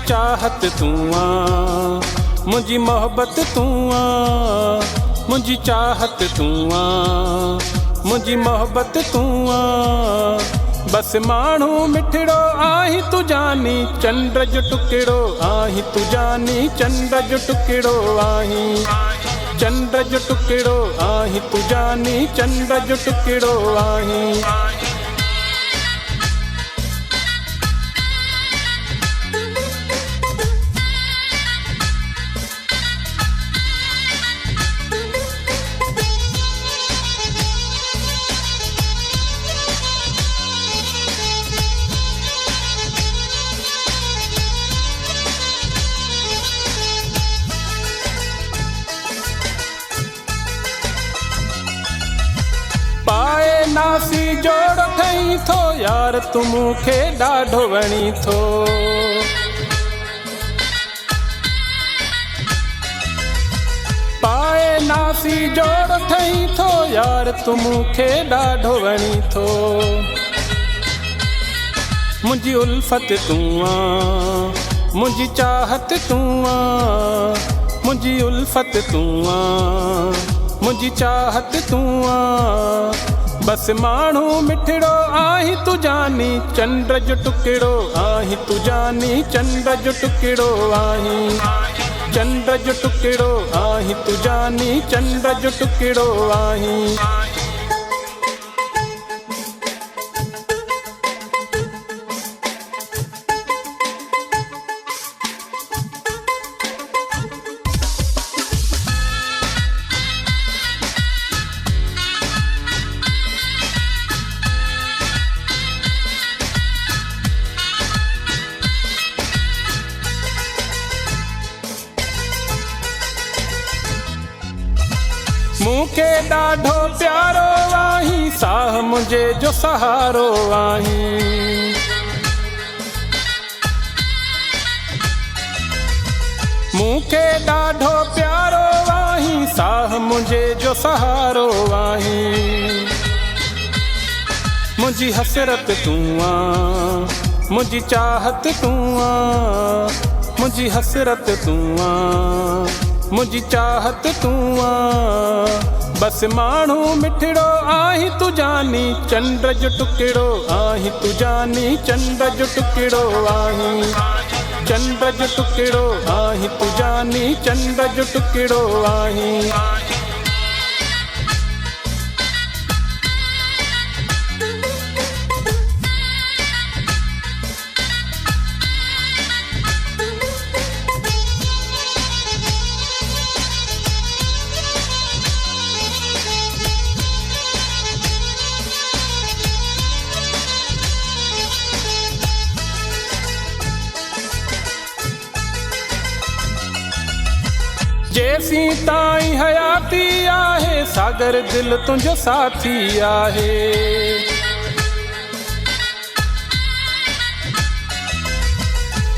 चाहत तू आ, मुझी मोहब्बत तू आ, मुझी चाहत तू आ, मुझी मोहब्बत तू आ। बस माण्हू मिठड़ो आही तू जानी, चंद्र जो टुकड़ो आही तू जानी, चंद्र जो टुकड़ो आही, चंद्र जो टुकड़ो आही तू जानी, चंद्र जो टुकड़ो आही। पाए नासी जोड़ थई थो यार, तू मूंखे ॾाढो वणी थो। पाए नासी जोड़ थई थो यार, तू मूंखे ॾाढो वणी थो। मुंहिंजी उल्फत तू आ, मुंहिंजी चाहत तू आ, मुंहिंजी उल्फत तू आ, मुझी चाहत तू आ। बस माण्हू मिठड़ो आही तू जानी, चंद्र जो टुकड़ो आही तू जानी, चंद्र जो टुकड़ो आही, चंद्र जो टुकड़ो आही तू जानी, चंद्र जो टुकड़ो आही। मूंखे ॾाढो प्यारो आही, साह मुझे जो सहारो आही। मूंखे ॾाढो प्यारो आही, साह मुझे जो सहारो आही। मुझी हसरत तू आ, मुझी चाहत तू आ, मुझी हसरत तू आ, मुझी चाहत तू आ। बस माण्हू मिठड़ो आही तू जानी, चंद्र जो टुकड़ो आही तू जानी, चंद्र जो टुकड़ो आही, चंद्र जो टुकड़ो आही तू जानी, चंद्र जो टुकड़ो आही। जेसी ताई हयाती आहे, सागर दिल तुझो साथी आहे।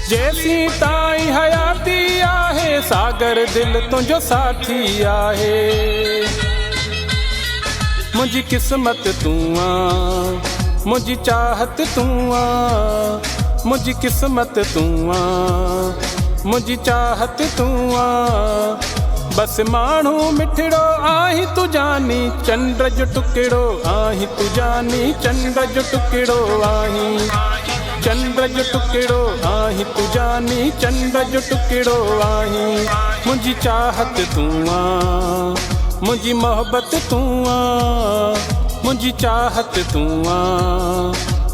जेसी ताई हयाती आहे, सागर दिल तुझो साथी आहे। मुझी किस्मत तू आ, मुझी चाहत तू आ, मुझी किस्मत तू आ, मुझी चाहत तू आ। बस माण्हू मिठड़ो आही तू जानी, चंद्र जो टुकड़ो आही तू जानी, चंद्र जो टुकड़ो आही, चंद्र जो टुकड़ो आही तू जानी, चंद्र जो टुकड़ो आही। मुझी चाहत तू आ, मुझी मोहब्बत तू आ, मुझी चाहत तू आ,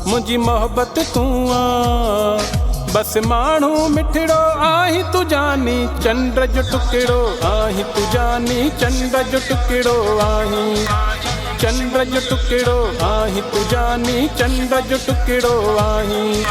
मुझी मोहब्बत तू आ। बस माण्हू मिठड़ो आही तू जानी, चंद्र जो टुकड़ो आही तू जानी, चंद्र जो टुकड़ो आही, चंद्र जो टुकड़ो आही तू जानी, चंद्र जो टुकड़ो आही।